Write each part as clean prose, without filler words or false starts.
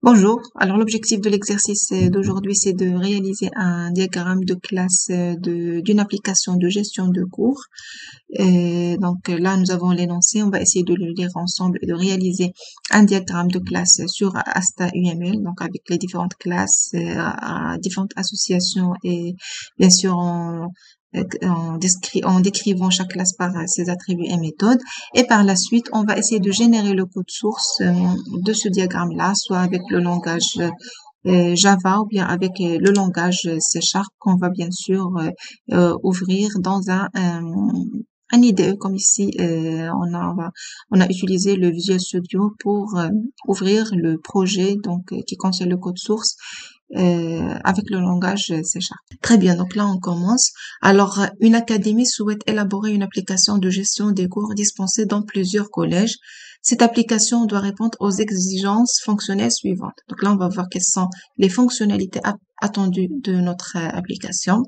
Bonjour. Alors l'objectif de l'exercice d'aujourd'hui, c'est de réaliser un diagramme de classe d'une application de gestion de cours. Et donc là, nous avons l'énoncé. On va essayer de le lire ensemble et de réaliser un diagramme de classe sur Asta UML, donc avec les différentes classes, différentes associations et bien sûr en décrivant chaque classe par ses attributs et méthodes. Et par la suite, on va essayer de générer le code source de ce diagramme-là, soit avec le langage Java ou bien avec le langage C# qu'on va bien sûr ouvrir dans un IDE comme ici on a utilisé le Visual Studio pour ouvrir le projet donc qui contient le code source avec le langage C#. Très bien, donc là on commence. Alors, une académie souhaite élaborer une application de gestion des cours dispensés dans plusieurs collèges. Cette application doit répondre aux exigences fonctionnelles suivantes. Donc là, on va voir quelles sont les fonctionnalités attendues de notre application.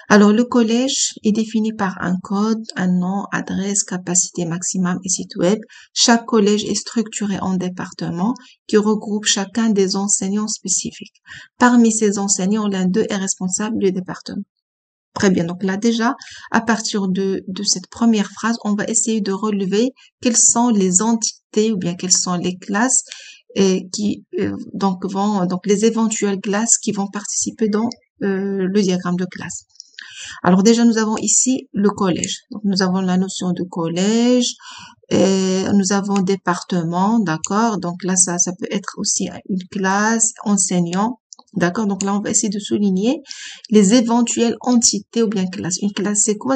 Alors, le collège est défini par un code, un nom, adresse, capacité maximum et site web. Chaque collège est structuré en départements qui regroupent chacun des enseignants spécifiques. Parmi ces enseignants, l'un d'eux est responsable du département. Très bien. Donc là, déjà, à partir de cette première phrase, on va essayer de relever quelles sont les entités ou bien quelles sont les classes qui donc les éventuelles classes qui vont participer dans le diagramme de classe. Alors déjà, nous avons ici le collège. Donc nous avons la notion de collège, nous avons département, d'accord. Donc là, ça peut être aussi une classe, enseignant. D'accord, donc là, on va essayer de souligner les éventuelles entités ou bien classes. Une classe, c'est quoi?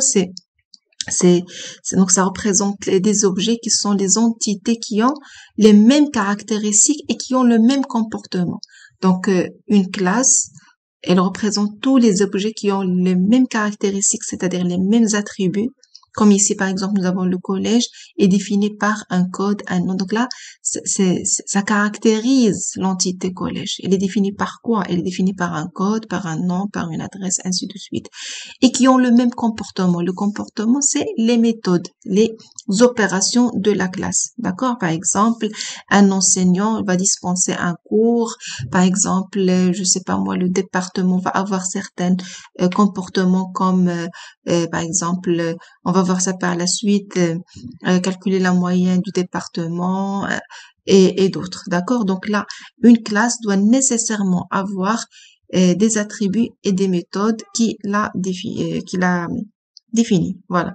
Donc ça représente des objets qui sont des entités qui ont les mêmes caractéristiques et qui ont le même comportement. Donc, une classe, elle représente tous les objets qui ont les mêmes caractéristiques, c'est-à-dire les mêmes attributs. Comme ici, par exemple, nous avons le collège est défini par un code, un nom. Donc là, ça caractérise l'entité collège. Elle est définie par quoi? Elle est définie par un code, par un nom, par une adresse, ainsi de suite. Et qui ont le même comportement. Le comportement, c'est les méthodes, les opérations de la classe. D'accord? Par exemple, un enseignant va dispenser un cours. Par exemple, je sais pas moi, le département va avoir certains comportements comme, par exemple, on va voir ça par la suite, calculer la moyenne du département et d'autres. D'accord? Donc là, une classe doit nécessairement avoir des attributs et des méthodes qui l'a défini. Voilà.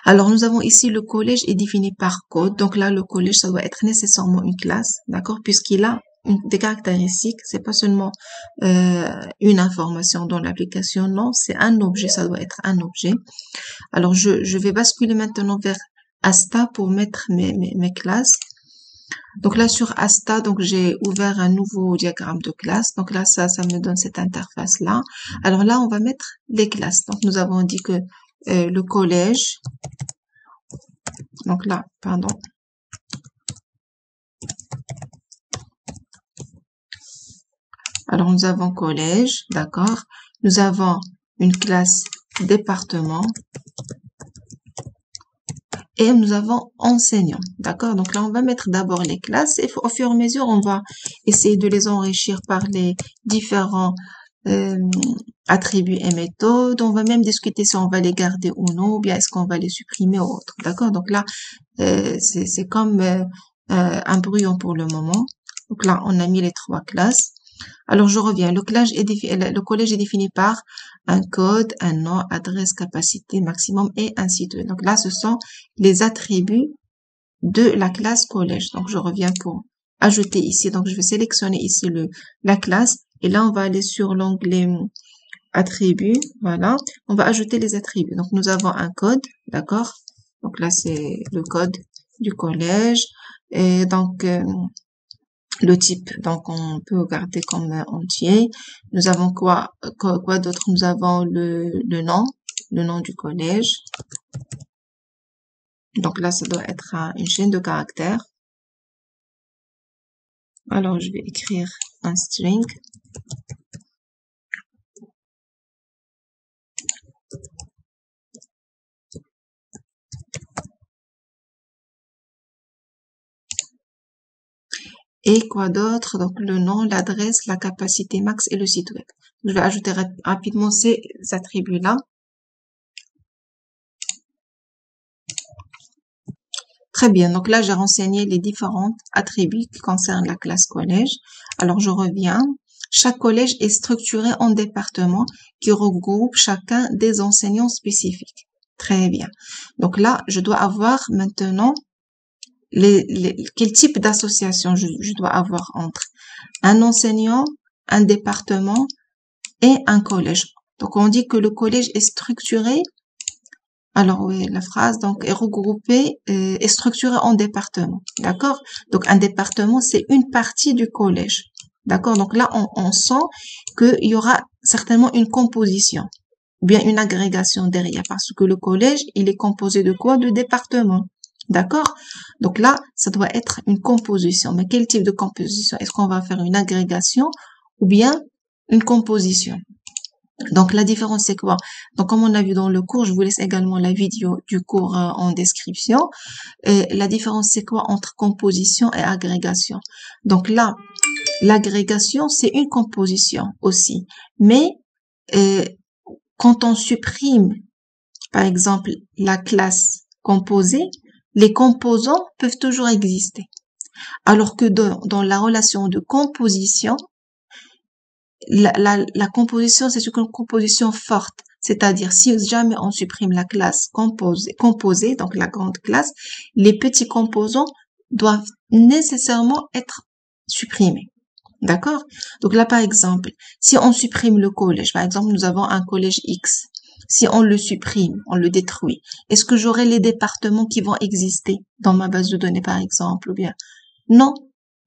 Alors, nous avons ici le collège est défini par code. Donc là, le collège, ça doit être nécessairement une classe, d'accord, puisqu'il a des caractéristiques. C'est pas seulement une information dans l'application. Non, c'est un objet. Ça doit être un objet. Alors, je vais basculer maintenant vers Asta pour mettre mes classes. Donc là, sur Asta, donc j'ai ouvert un nouveau diagramme de classe. Donc là, ça me donne cette interface-là. Alors là, on va mettre les classes. Donc nous avons dit que le collège, donc là, pardon. Alors nous avons collège, d'accord. Nous avons une classe département. Et nous avons enseignant, d'accord? Donc là, on va mettre d'abord les classes et au fur et à mesure, on va essayer de les enrichir par les différents attributs et méthodes. On va même discuter si on va les garder ou non, ou bien est-ce qu'on va les supprimer ou autre, d'accord? Donc là, c'est comme un brouillon pour le moment. Donc là, on a mis les trois classes. Alors, je reviens. Le collège est défini par un code, un nom, adresse, capacité maximum et ainsi de suite. Donc là, ce sont les attributs de la classe collège. Donc, je reviens pour ajouter ici. Donc, je vais sélectionner ici la classe et là, on va aller sur l'onglet attributs. Voilà. On va ajouter les attributs. Donc, nous avons un code, d'accord? Donc là, c'est le code du collège. Et donc, le type, donc on peut garder comme entier. Nous avons quoi d'autre? Nous avons le nom du collège. Donc là, ça doit être une chaîne de caractères. Alors, je vais écrire un string. Et quoi d'autre? Donc, le nom, l'adresse, la capacité max et le site web. Je vais ajouter rapidement ces attributs-là. Très bien. Donc là, j'ai renseigné les différents attributs qui concernent la classe collège. Alors, je reviens. Chaque collège est structuré en départements qui regroupent chacun des enseignants spécifiques. Très bien. Donc là, je dois avoir maintenant quel type d'association je dois avoir entre un enseignant, un département et un collège. Donc, on dit que le collège est structuré. Alors, oui, la phrase, donc, est regroupée, est structurée en départements. D'accord? Donc, un département, c'est une partie du collège. D'accord? Donc là, on sent qu'il y aura certainement une composition, ou bien une agrégation derrière, parce que le collège, il est composé de quoi? De départements. D'accord? Donc là, ça doit être une composition. Mais quel type de composition? Est-ce qu'on va faire une agrégation ou bien une composition? Donc, la différence, c'est quoi? Donc, comme on a vu dans le cours, je vous laisse également la vidéo du cours en description. Et la différence, c'est quoi entre composition et agrégation? Donc là, l'agrégation, c'est une composition aussi. Mais quand on supprime, par exemple, la classe composée, les composants peuvent toujours exister. Alors que dans la relation de composition, la composition, c'est une composition forte. C'est-à-dire, si jamais on supprime la classe composée, donc la grande classe, les petits composants doivent nécessairement être supprimés. D'accord? Donc là, par exemple, si on supprime le collège, par exemple, nous avons un collège X. Si on le supprime, on le détruit, est-ce que j'aurai les départements qui vont exister dans ma base de données, par exemple, ou bien? Non.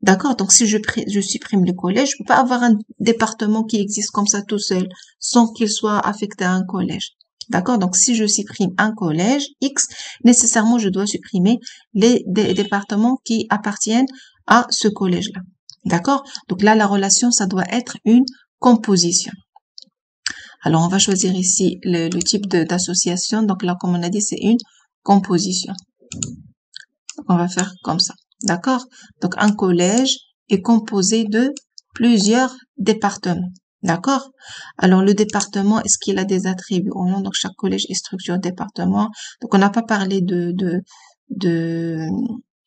D'accord? Donc, si je supprime le collège, je peux pas avoir un département qui existe comme ça tout seul, sans qu'il soit affecté à un collège. D'accord? Donc, si je supprime un collège X, nécessairement, je dois supprimer les départements qui appartiennent à ce collège-là. D'accord? Donc là, la relation, ça doit être une composition. Alors, on va choisir ici le type d'association. Donc là, comme on a dit, c'est une composition. Donc, on va faire comme ça. D'accord? Donc, un collège est composé de plusieurs départements. D'accord? Alors, le département, est-ce qu'il a des attributs ou non? Donc, chaque collège est structuré département. Donc, on n'a pas parlé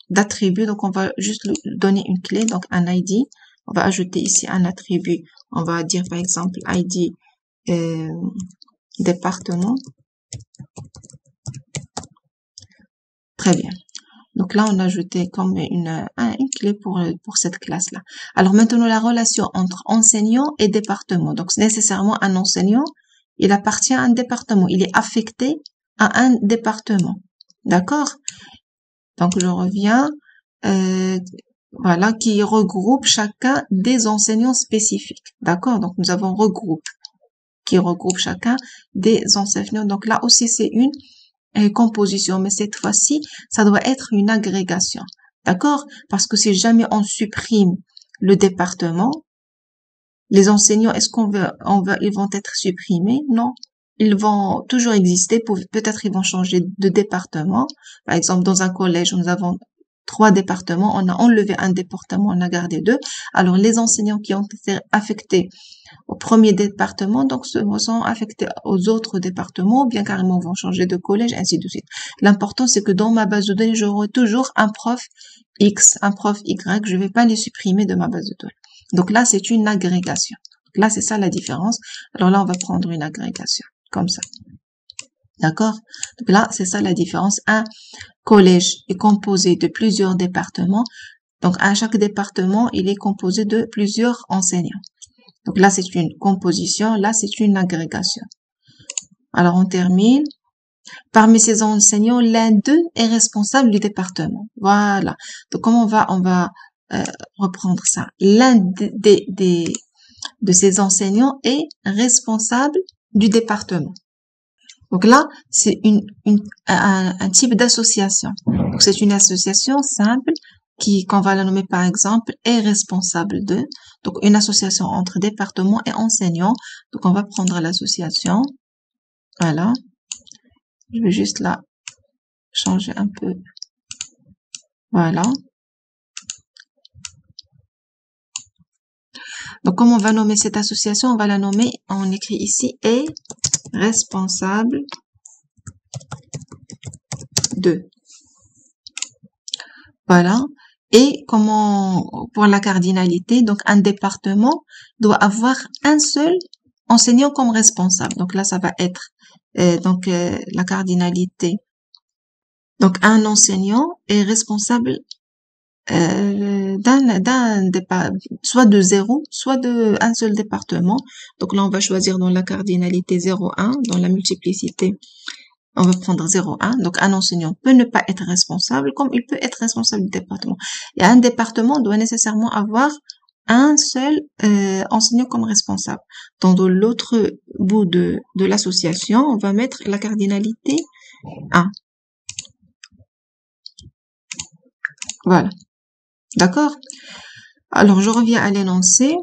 d'attributs. Donc, on va juste lui donner une clé. Donc, un ID. On va ajouter ici un attribut. On va dire, par exemple, ID département. Très bien. Donc là, on a ajouté comme une clé pour cette classe-là. Alors maintenant, la relation entre enseignant et département. Donc, nécessairement, un enseignant, il appartient à un département. Il est affecté à un département. D'accord? Donc, je reviens. Voilà, qui regroupe chacun des enseignants spécifiques. D'accord? Donc, nous avons regroupe, qui regroupe chacun des enseignants. Donc là aussi, c'est une composition, mais cette fois-ci, ça doit être une agrégation. D'accord? Parce que si jamais on supprime le département, les enseignants, est-ce ils vont être supprimés? Non. Ils vont toujours exister, peut-être ils vont changer de département. Par exemple, dans un collège, nous avons 3 départements, on a enlevé un département, on a gardé 2. Alors, les enseignants qui ont été affectés au premier département, donc sont affectés aux autres départements, ou bien carrément vont changer de collège, ainsi de suite. L'important, c'est que dans ma base de données, j'aurai toujours un prof X, un prof Y, je ne vais pas les supprimer de ma base de données. Donc là, c'est une agrégation. Donc là, c'est ça la différence. Alors là, on va prendre une agrégation, comme ça. D'accord? Donc là, c'est ça la différence. Un collège est composé de plusieurs départements. Donc, à chaque département, il est composé de plusieurs enseignants. Donc là, c'est une composition. Là, c'est une agrégation. Alors, on termine. Parmi ces enseignants, l'un d'eux est responsable du département. Voilà. Donc, comment on va reprendre ça? L'un de ces enseignants est responsable du département. Donc là, c'est un type d'association. Donc c'est une association simple qu'on va la nommer par exemple est responsable de. Donc une association entre département et enseignant. Donc on va prendre l'association. Voilà. Je vais juste là changer un peu. Voilà. Donc, comment on va nommer cette association? On va la nommer, on écrit ici, est responsable de. Voilà. Et comment, pour la cardinalité, donc un département doit avoir un seul enseignant comme responsable. Donc là, ça va être la cardinalité. Donc un enseignant est responsable soit de 0, soit de un seul département. Donc là, on va choisir dans la cardinalité 0,1, dans la multiplicité, on va prendre 0,1. Donc un enseignant peut ne pas être responsable, comme il peut être responsable du département. Et un département doit nécessairement avoir un seul enseignant comme responsable. Dans l'autre bout de l'association, on va mettre la cardinalité 1. Voilà. D'accord? Alors, je reviens à l'énoncé.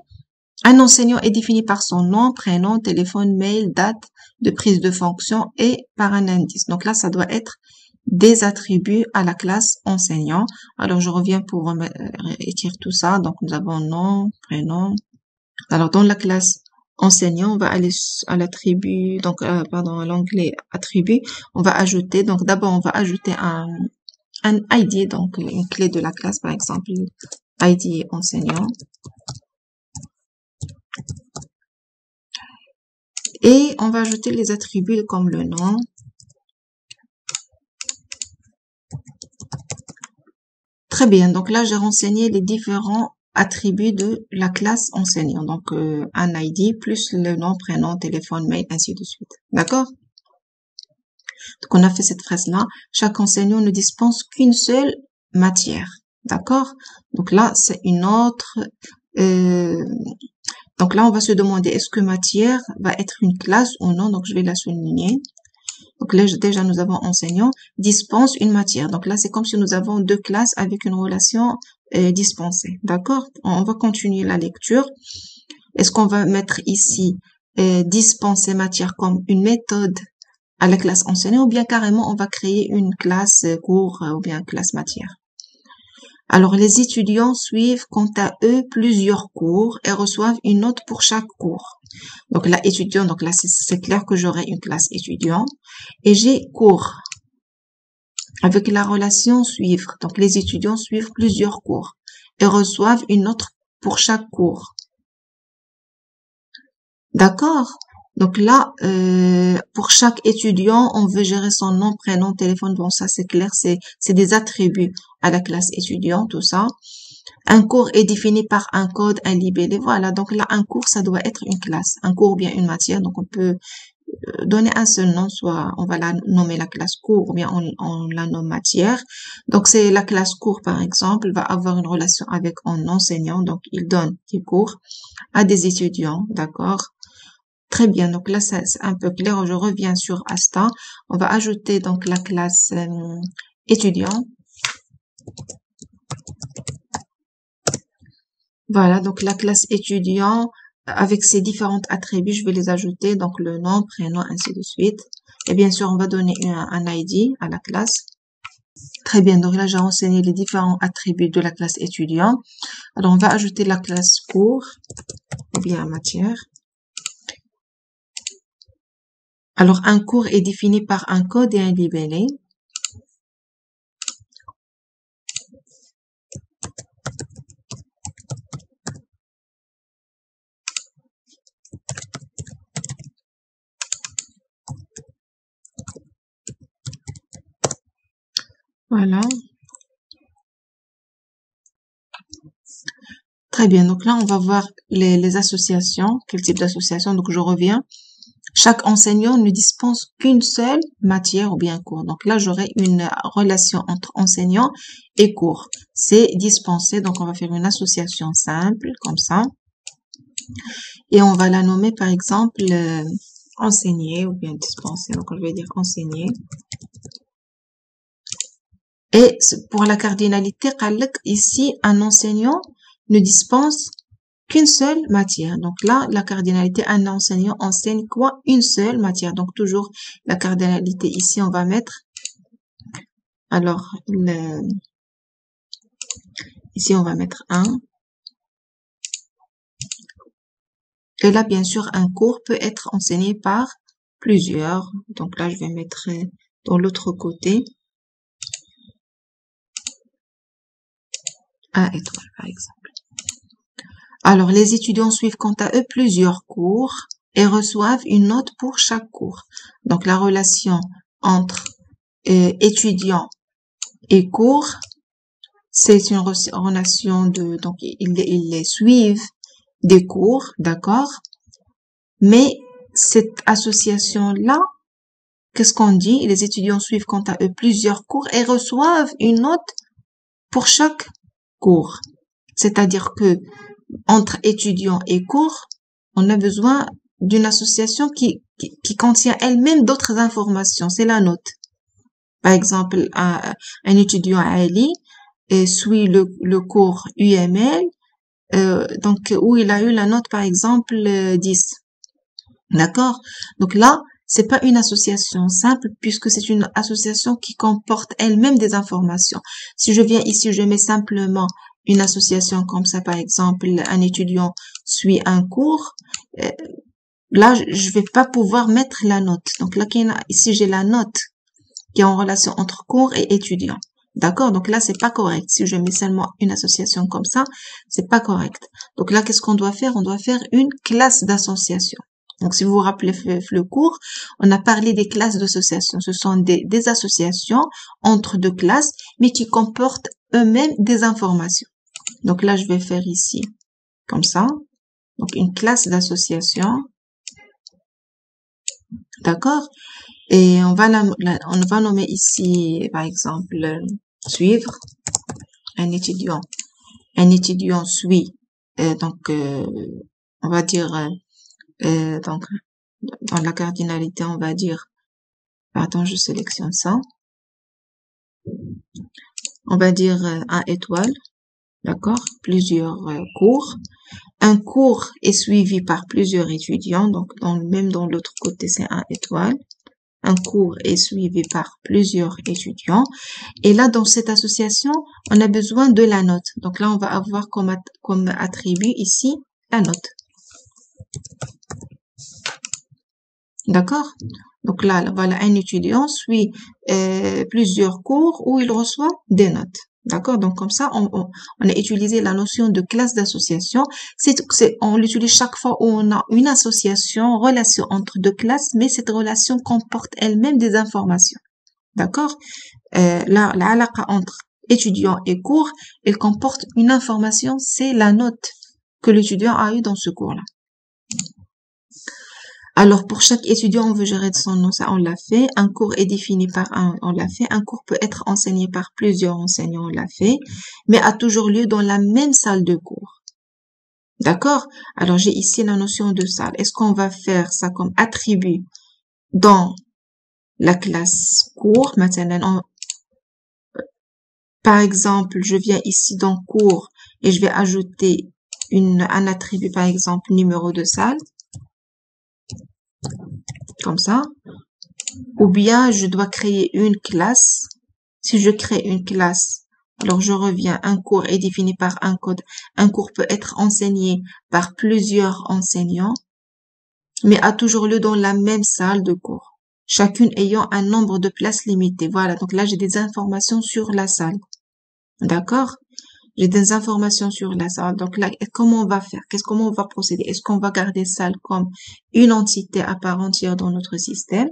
Un enseignant est défini par son nom, prénom, téléphone, mail, date de prise de fonction et par un indice. Donc là, ça doit être des attributs à la classe enseignant. Alors, je reviens pour écrire tout ça. Donc, nous avons nom, prénom. Alors, dans la classe enseignant, on va aller à l'attribut, à l'onglet attribut. On va ajouter, donc d'abord, on va ajouter un ID, donc une clé de la classe, par exemple, ID enseignant. Et on va ajouter les attributs comme le nom. Très bien, donc là, j'ai renseigné les différents attributs de la classe enseignant. Donc, un ID plus le nom, prénom, téléphone, mail, ainsi de suite. D'accord? Donc, on a fait cette phrase-là. Chaque enseignant ne dispense qu'une seule matière. D'accord? Donc là, c'est une autre... donc là, on va se demander, est-ce que matière va être une classe ou non? Donc, je vais la souligner. Donc là, déjà, nous avons enseignant, dispense une matière. Donc là, c'est comme si nous avons deux classes avec une relation dispensée. D'accord? On va continuer la lecture. Est-ce qu'on va mettre ici dispenser matière comme une méthode à la classe enseignant ou bien carrément on va créer une classe cours ou bien classe matière? Alors, les étudiants suivent quant à eux plusieurs cours et reçoivent une note pour chaque cours. Donc là, étudiant, donc là, c'est clair que j'aurai une classe étudiant. Et j'ai cours avec la relation suivre. Donc les étudiants suivent plusieurs cours et reçoivent une note pour chaque cours. D'accord? Donc là, pour chaque étudiant, on veut gérer son nom, prénom, téléphone. Bon, ça c'est clair, c'est des attributs à la classe étudiant, tout ça. Un cours est défini par un code, un libellé. Voilà, donc là, un cours, ça doit être une classe. Un cours ou bien une matière, donc on peut donner un seul nom, soit on va la nommer la classe cours ou bien on la nomme matière. Donc c'est la classe cours par exemple va avoir une relation avec un enseignant, donc il donne des cours à des étudiants, d'accord? Très bien, donc là c'est un peu clair. Je reviens sur Asta. On va ajouter donc la classe étudiant. Voilà, donc la classe étudiant avec ses différents attributs, je vais les ajouter, donc le nom, prénom, ainsi de suite. Et bien sûr, on va donner un ID à la classe. Très bien, donc là, j'ai renseigné les différents attributs de la classe étudiant. Alors, on va ajouter la classe cours, ou bien matière. Alors, un cours est défini par un code et un libellé. Voilà. Très bien, donc là, on va voir les associations. Quel type d'association? Donc, je reviens. Chaque enseignant ne dispense qu'une seule matière ou bien cours. Donc là, j'aurai une relation entre enseignant et cours. C'est dispenser, donc on va faire une association simple, comme ça. Et on va la nommer, par exemple, enseigner ou bien dispenser. Donc, je vais dire enseigner. Et pour la cardinalité, ici, un enseignant ne dispense qu'une seule matière. Donc là, la cardinalité, un enseignant enseigne quoi? Une seule matière. Donc toujours la cardinalité ici, on va mettre. Alors, ici, on va mettre 1. Et là, bien sûr, un cours peut être enseigné par plusieurs. Donc là, je vais mettre dans l'autre côté un étoile, par exemple. Alors, les étudiants suivent quant à eux plusieurs cours et reçoivent une note pour chaque cours. Donc, la relation entre étudiants et cours, c'est une relation de, donc, ils les suivent des cours, d'accord? Mais cette association-là, qu'est-ce qu'on dit? Les étudiants suivent quant à eux plusieurs cours et reçoivent une note pour chaque cours. C'est-à-dire que entre étudiants et cours, on a besoin d'une association qui contient elle-même d'autres informations. C'est la note. Par exemple, un étudiant Ali suit le cours UML, donc où il a eu la note par exemple 10. D'accord? Donc là, c'est pas une association simple puisque c'est une association qui comporte elle-même des informations. Si je viens ici, je mets simplement une association comme ça, par exemple, un étudiant suit un cours, là, je vais pas pouvoir mettre la note. Donc là, ici, j'ai la note qui est en relation entre cours et étudiant. D'accord? Donc là, c'est pas correct. Si je mets seulement une association comme ça, c'est pas correct. Donc là, qu'est-ce qu'on doit faire? On doit faire une classe d'association. Donc, si vous vous rappelez le cours, on a parlé des classes d'association. Ce sont des associations entre deux classes, mais qui comportent eux-mêmes des informations. Donc là, je vais faire ici, comme ça. Donc, une classe d'association. D'accord? Et on va nommer ici, par exemple, suivre un étudiant. Un étudiant suit, donc, on va dire, donc, dans la cardinalité, on va dire, pardon, je sélectionne ça. On va dire un étoile, d'accord? Plusieurs cours. Un cours est suivi par plusieurs étudiants, donc même dans l'autre côté, c'est un étoile. Un cours est suivi par plusieurs étudiants. Et là, dans cette association, on a besoin de la note. Donc là, on va avoir comme attribut ici la note. D'accord? Donc là, voilà, un étudiant suit plusieurs cours où il reçoit des notes. D'accord? Donc comme ça, on a utilisé la notion de classe d'association. On l'utilise chaque fois où on a une association, relation entre deux classes, mais cette relation comporte elle-même des informations. D'accord? La alaqa entre étudiant et cours, elle comporte une information, c'est la note que l'étudiant a eue dans ce cours-là. Alors, pour chaque étudiant, on veut gérer de son nom, ça on l'a fait. Un cours est défini par on l'a fait. Un cours peut être enseigné par plusieurs enseignants, on l'a fait, mais a toujours lieu dans la même salle de cours. D'accord? Alors, j'ai ici la notion de salle. Est-ce qu'on va faire ça comme attribut dans la classe cours? Maintenant, par exemple, je viens ici dans cours et je vais ajouter un attribut, par exemple, numéro de salle. Comme ça. Ou bien, je dois créer une classe. Si je crée une classe, alors je reviens, un cours est défini par un code. Un cours peut être enseigné par plusieurs enseignants, mais a toujours lieu dans la même salle de cours, chacune ayant un nombre de places limité. Voilà, donc là, j'ai des informations sur la salle. D'accord? J'ai des informations sur la salle. Donc là, comment on va faire? Comment on va procéder? Est-ce qu'on va garder salle comme une entité à part entière dans notre système?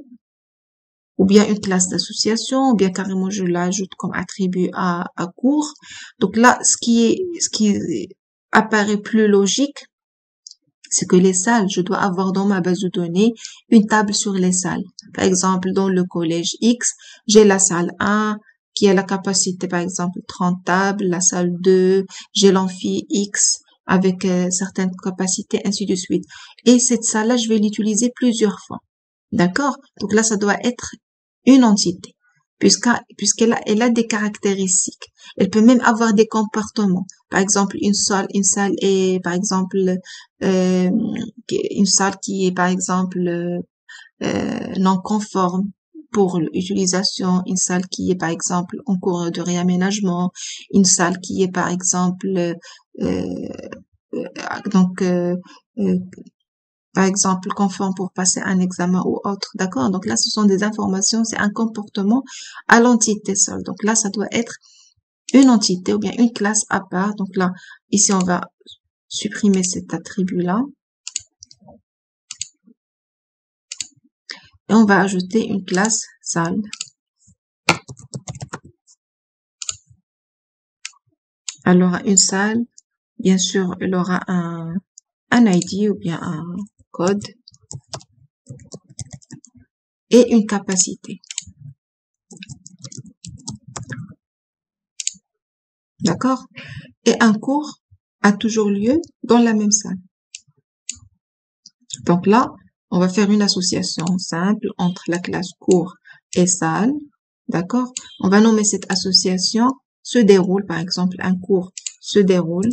Ou bien une classe d'association, ou bien carrément je l'ajoute comme attribut à cours. Donc là, ce qui apparaît plus logique, c'est que les salles, je dois avoir dans ma base de données une table sur les salles. Par exemple, dans le collège X, j'ai la salle 1 qui a la capacité, par exemple, 30 tables, la salle 2, j'ai l'amphi X avec certaines capacités, ainsi de suite. Et cette salle-là, je vais l'utiliser plusieurs fois. D'accord? Donc là, ça doit être une entité, puisqu'elle a des caractéristiques. Elle peut même avoir des comportements. Par exemple, une salle est, par exemple, une salle qui est, par exemple, non conforme pour l'utilisation, une salle qui est, par exemple, en cours de réaménagement, une salle qui est, par exemple, donc, par exemple, conforme pour passer un examen ou autre, d'accord? Donc là, ce sont des informations, c'est un comportement à l'entité seule. Donc là, ça doit être une entité ou bien une classe à part. Donc là, ici, on va supprimer cet attribut-là. Et on va ajouter une classe salle. Elle aura une salle. Bien sûr, elle aura un ID ou bien un code et une capacité. D'accord? Et un cours a toujours lieu dans la même salle. Donc là, on va faire une association simple entre la classe cours et salle. D'accord? On va nommer cette association se déroule, par exemple, un cours se déroule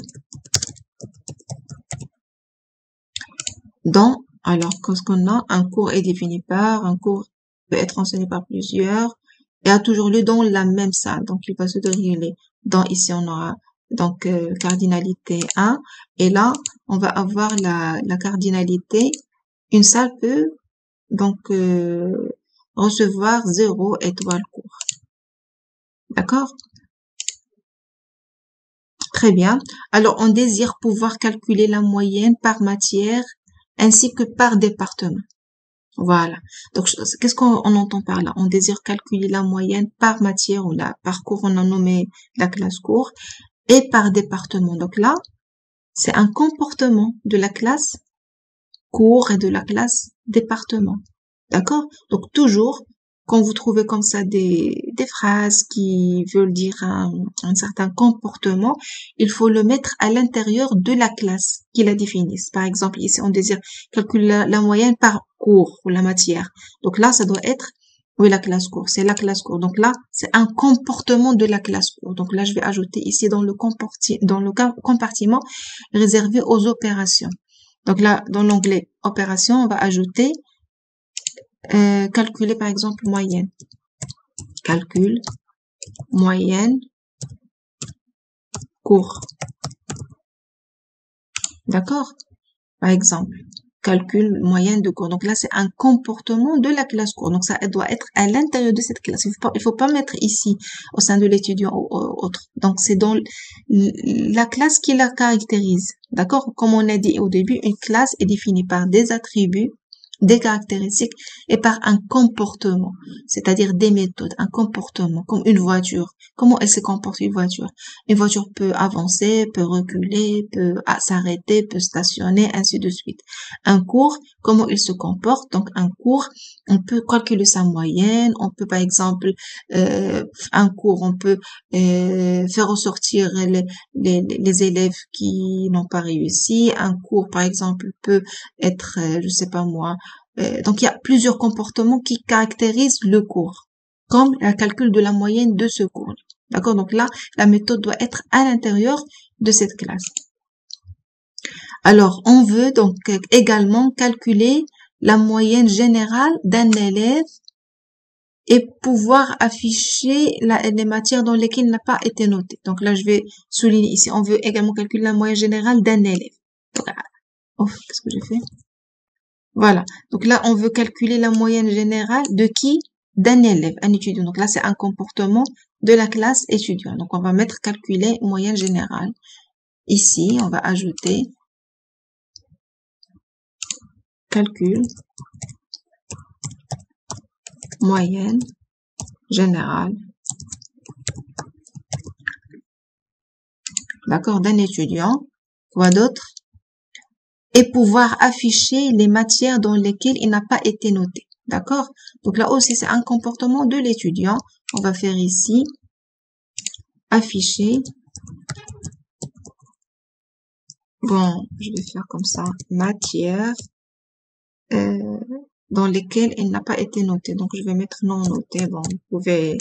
dans, alors, qu'est-ce qu'on a? Un cours est défini par, un cours peut être enseigné par plusieurs et a toujours lieu dans la même salle. Donc, il va se dérouler dans, ici, on aura donc cardinalité 1 et là, on va avoir la cardinalité. Une salle peut donc recevoir 0 étoile cours. D'accord? Très bien. Alors, on désire pouvoir calculer la moyenne par matière ainsi que par département. Voilà. Donc, qu'est-ce qu'on entend par là? On désire calculer la moyenne par matière ou par cours, on a nommé la classe cours, et par département. Donc là, c'est un comportement de la classe cours et de la classe département. D'accord? Donc, toujours, quand vous trouvez comme ça des phrases qui veulent dire un certain comportement, il faut le mettre à l'intérieur de la classe qui la définisse. Par exemple, ici, on désire calculer la moyenne par cours ou la matière. Donc là, ça doit être, oui, la classe cours, c'est la classe cours. Donc là, c'est un comportement de la classe cours. Donc là, je vais ajouter ici dans le compartiment réservé aux opérations. Donc là, dans l'onglet opération, on va ajouter calculer par exemple moyenne. Calcul, moyenne, cours. D'accord? Par exemple, calcul, moyenne de cours. Donc là, c'est un comportement de la classe cours. Donc ça doit être à l'intérieur de cette classe. Il faut pas mettre ici au sein de l'étudiant ou autre. Donc c'est dans la classe qui la caractérise. D'accord? Comme on a dit au début, une classe est définie par des attributs, des caractéristiques et par un comportement, c'est-à-dire des méthodes, un comportement, comme une voiture. Comment elle se comporte une voiture? Une voiture peut avancer, peut reculer, peut s'arrêter, peut stationner, ainsi de suite. Un cours, comment il se comporte? Donc un cours, on peut calculer sa moyenne, on peut par exemple, un cours, on peut faire ressortir les élèves qui n'ont pas réussi. Un cours, par exemple, peut être, je sais pas moi, donc il y a plusieurs comportements qui caractérisent le cours, comme le calcul de la moyenne de ce cours. D'accord? Donc là, la méthode doit être à l'intérieur de cette classe. Alors, on veut donc également calculer la moyenne générale d'un élève et pouvoir afficher les matières dans lesquelles il n'a pas été noté. Donc là, je vais souligner ici, on veut également calculer la moyenne générale d'un élève. Oh, qu'est-ce que j'ai fait? Voilà. Donc là, on veut calculer la moyenne générale de qui? D'un élève, un étudiant. Donc là, c'est un comportement de la classe étudiant. Donc on va mettre calculer moyenne générale. Ici, on va ajouter calcul moyenne générale. D'accord, d'un étudiant. Quoi d'autre? Et pouvoir afficher les matières dans lesquelles il n'a pas été noté. D'accord? Donc là aussi, c'est un comportement de l'étudiant. On va faire ici afficher. Bon, je vais faire comme ça, matière dans lesquelles il n'a pas été noté. Donc, je vais mettre non noté. Bon, vous pouvez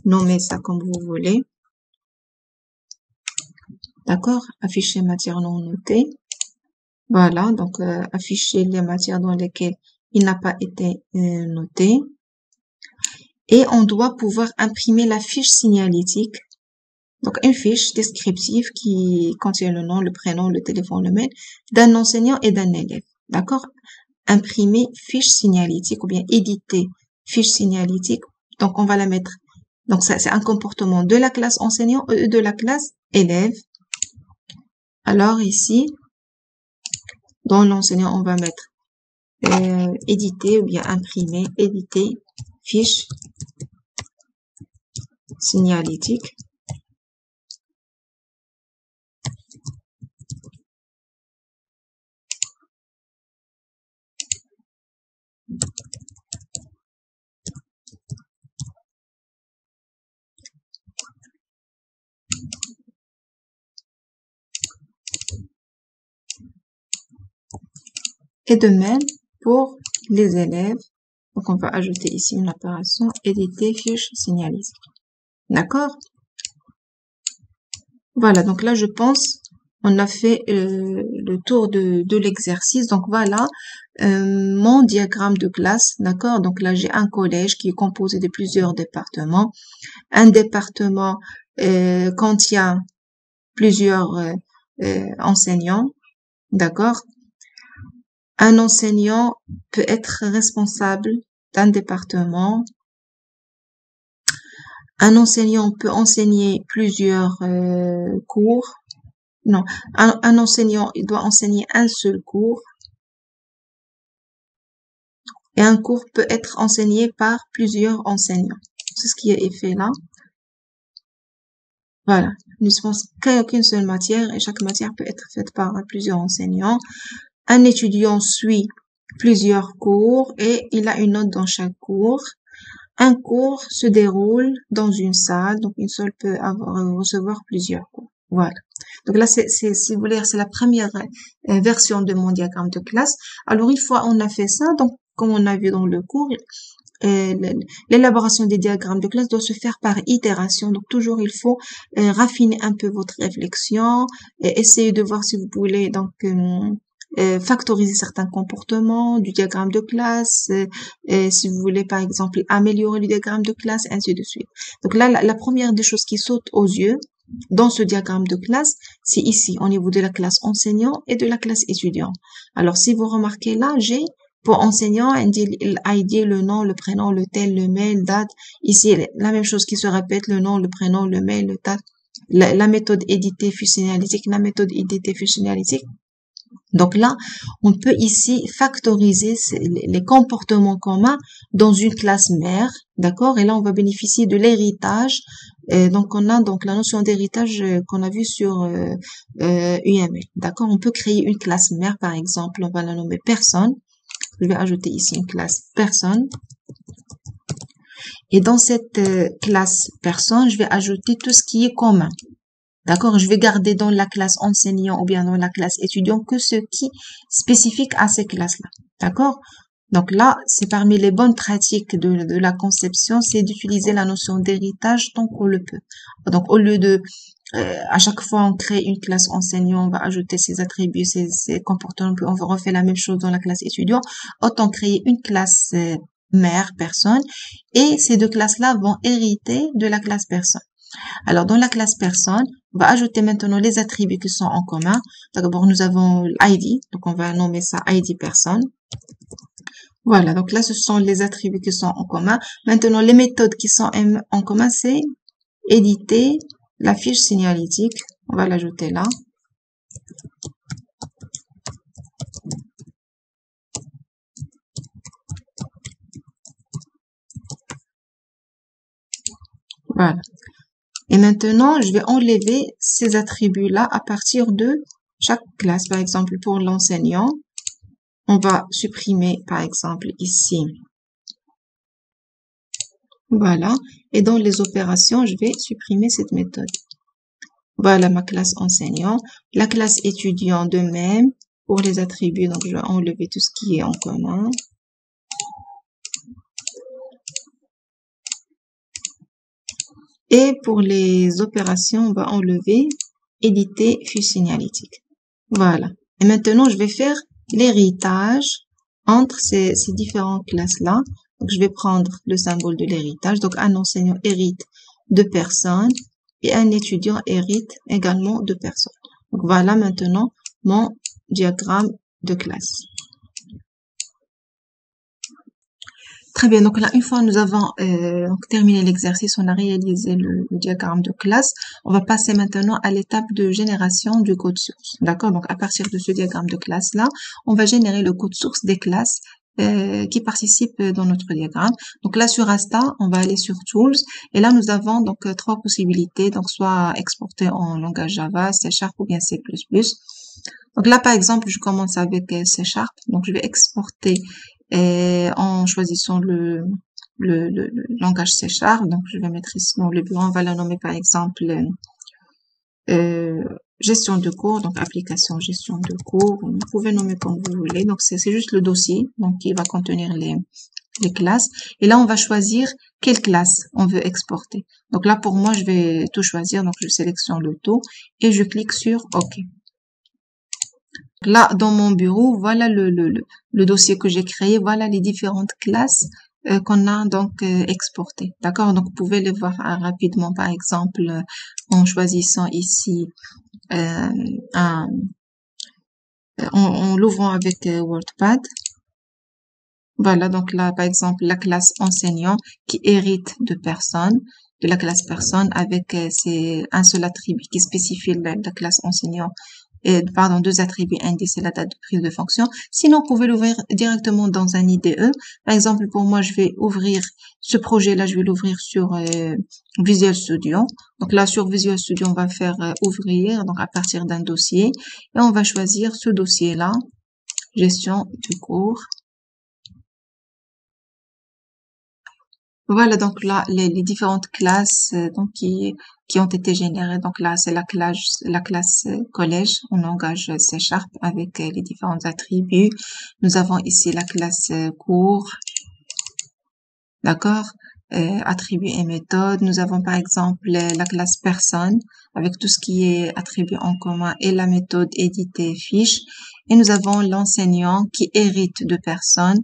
nommer ça comme vous voulez. D'accord? Afficher matière non notée. Voilà, donc afficher les matières dans lesquelles il n'a pas été noté. Et on doit pouvoir imprimer la fiche signalétique. Donc, une fiche descriptive qui contient le nom, le prénom, le téléphone, le mail d'un enseignant et d'un élève. D'accord? imprimer fiche signalétique ou bien éditer fiche signalétique. Donc, on va la mettre. Donc, ça, c'est un comportement de la classe enseignant et de la classe élève. Alors, ici, dans l'enseignant, on va mettre éditer ou bien imprimer, éditer fiche signalétique. Et de même pour les élèves. Donc, on va ajouter ici une opération éditer fiche signalétique. D'accord? Voilà, donc là, je pense, on a fait le tour de l'exercice. Donc, voilà mon diagramme de classe. D'accord? Donc là, j'ai un collège qui est composé de plusieurs départements. Un département contient plusieurs enseignants. D'accord? Un enseignant peut être responsable d'un département. Un enseignant peut enseigner plusieurs cours. Non, un enseignant, il doit enseigner un seul cours. Et un cours peut être enseigné par plusieurs enseignants. C'est ce qui est fait là. Voilà. Nous pensons qu'il n'y a qu'une seule matière et chaque matière peut être faite par plusieurs enseignants. Un étudiant suit plusieurs cours et il a une note dans chaque cours. Un cours se déroule dans une salle, donc une seule peut recevoir plusieurs cours. Voilà. Donc là, si vous voulez, c'est la première version de mon diagramme de classe. Alors, une fois on a fait ça, donc comme on a vu dans le cours, l'élaboration des diagrammes de classe doit se faire par itération. Donc, toujours, il faut raffiner un peu votre réflexion, et essayer de voir si vous voulez donc factoriser certains comportements du diagramme de classe, si vous voulez par exemple améliorer le diagramme de classe, ainsi de suite. Donc là, la première des choses qui saute aux yeux dans ce diagramme de classe, c'est ici au niveau de la classe enseignant et de la classe étudiant. Alors si vous remarquez là, j'ai pour enseignant, l'ID, le nom, le prénom, le tel, le mail, date. Ici, la même chose qui se répète, le nom, le prénom, le mail, le date. La méthode éditer fiche signalétique, la méthode éditer fiche signalétique. Donc là, on peut ici factoriser les comportements communs dans une classe mère, d'accord? Et là, on va bénéficier de l'héritage. Donc, on a donc la notion d'héritage qu'on a vu sur UML, d'accord? On peut créer une classe mère, par exemple, on va la nommer personne. Je vais ajouter ici une classe personne. Et dans cette classe personne, je vais ajouter tout ce qui est commun. D'accord? Je vais garder dans la classe enseignant ou bien dans la classe étudiant que ce qui est spécifique à ces classes-là. D'accord? Donc là, c'est parmi les bonnes pratiques de la conception, c'est d'utiliser la notion d'héritage tant qu'on le peut. Donc au lieu de à chaque fois on crée une classe enseignant, on va ajouter ses attributs, ses comportements, puis on refait la même chose dans la classe étudiant, autant créer une classe mère, personne, et ces deux classes-là vont hériter de la classe personne. Alors, dans la classe personne, on va ajouter maintenant les attributs qui sont en commun. D'abord, nous avons l'ID, donc on va nommer ça ID personne. Voilà, donc là, ce sont les attributs qui sont en commun. Maintenant, les méthodes qui sont en commun, c'est éditer la fiche signalétique. On va l'ajouter là. Voilà. Et maintenant, je vais enlever ces attributs-là à partir de chaque classe. Par exemple, pour l'enseignant, on va supprimer, par exemple, ici. Voilà. Et dans les opérations, je vais supprimer cette méthode. Voilà ma classe enseignant. La classe étudiant de même. Pour les attributs, donc je vais enlever tout ce qui est en commun. Et pour les opérations, on va enlever éditer fiche signalétique. Voilà. Et maintenant, je vais faire l'héritage entre ces différentes classes-là. Donc, je vais prendre le symbole de l'héritage. Donc, un enseignant hérite de personnes et un étudiant hérite également de personnes. Donc, voilà maintenant mon diagramme de classe. Très bien, donc là, une fois nous avons donc terminé l'exercice, on a réalisé le diagramme de classe, on va passer maintenant à l'étape de génération du code source. D'accord? Donc à partir de ce diagramme de classe-là, on va générer le code source des classes qui participent dans notre diagramme. Donc là, sur Asta, on va aller sur Tools, et là, nous avons donc trois possibilités, donc soit exporter en langage Java, C# ou bien C++. Donc là, par exemple, je commence avec C#, donc je vais exporter en choisissant le langage C#. Donc, je vais mettre ici dans le bureau, on va la nommer par exemple gestion de cours, donc application gestion de cours. Vous pouvez nommer comme vous voulez. Donc, c'est juste le dossier, donc qui va contenir les classes. Et là, on va choisir quelle classe on veut exporter. Donc là, pour moi, je vais tout choisir. Donc, je sélectionne le tout et je clique sur OK. Là, dans mon bureau, voilà le dossier que j'ai créé. Voilà les différentes classes qu'on a donc exportées. D'accord? Donc, vous pouvez les voir rapidement, par exemple, en choisissant ici, en l'ouvrant avec WordPad. Voilà, donc là, par exemple, la classe enseignant qui hérite de personne, de la classe personne avec un seul attribut qui spécifie la classe enseignant. Pardon, deux attributs indices et la date de prise de fonction. Sinon, vous pouvez l'ouvrir directement dans un IDE. Par exemple, pour moi, je vais ouvrir ce projet-là, je vais l'ouvrir sur Visual Studio. Donc là, sur Visual Studio, on va faire ouvrir, donc à partir d'un dossier. Et on va choisir ce dossier-là, gestion du cours. Voilà, donc là, les différentes classes donc qui ont été générées. Donc là, c'est la classe collège en langage C# avec les différents attributs. Nous avons ici la classe cours, d'accord, attributs et méthodes. Nous avons par exemple la classe personne avec tout ce qui est attributs en commun et la méthode éditer fiche. Et nous avons l'enseignant qui hérite de personne.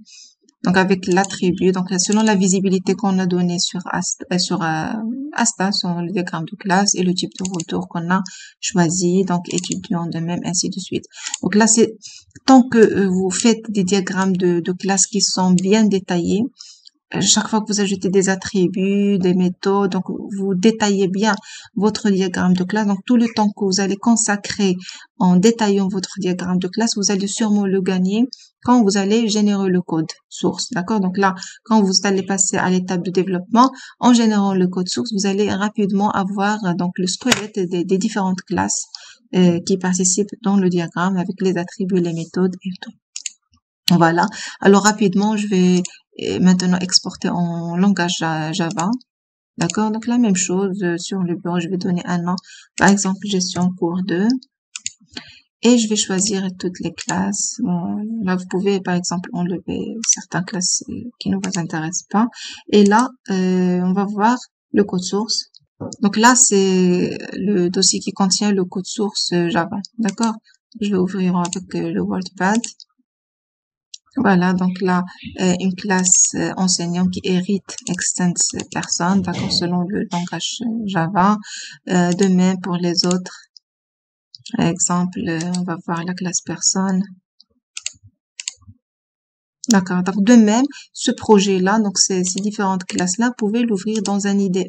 Donc avec l'attribut, donc selon la visibilité qu'on a donnée sur Asta, sur le diagramme de classe et le type de retour qu'on a choisi, donc étudiant de même, ainsi de suite. Donc là, c'est tant que vous faites des diagrammes de classe qui sont bien détaillés, chaque fois que vous ajoutez des attributs, des méthodes, donc vous détaillez bien votre diagramme de classe. Donc tout le temps que vous allez consacrer en détaillant votre diagramme de classe, vous allez sûrement le gagner quand vous allez générer le code source. D'accord? Donc là, quand vous allez passer à l'étape de développement, en générant le code source, vous allez rapidement avoir donc le squelette des différentes classes qui participent dans le diagramme avec les attributs, les méthodes et tout. Voilà. Alors rapidement, je vais maintenant exporter en langage Java. D'accord? Donc la même chose sur le bureau, je vais donner un nom. Par exemple, gestion cours 2. Et je vais choisir toutes les classes. Là, vous pouvez par exemple enlever certaines classes qui ne vous intéressent pas. Et là, on va voir le code source. Donc là, c'est le dossier qui contient le code source Java. D'accord? Je vais ouvrir avec le WordPad. Voilà, donc là, une classe enseignant qui hérite extends personne, d'accord, selon le langage Java. De même pour les autres. Par exemple, on va voir la classe personne. D'accord. Donc de même, ce projet-là, donc ces différentes classes-là, vous pouvez l'ouvrir dans un IDE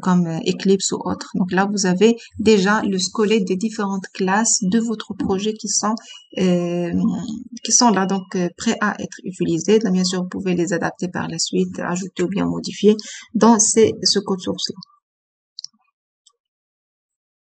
comme Eclipse ou autre. Donc là, vous avez déjà le squelette des différentes classes de votre projet qui sont là, donc prêts à être utilisées. Donc, bien sûr, vous pouvez les adapter par la suite, ajouter ou bien modifier dans ce code source-là.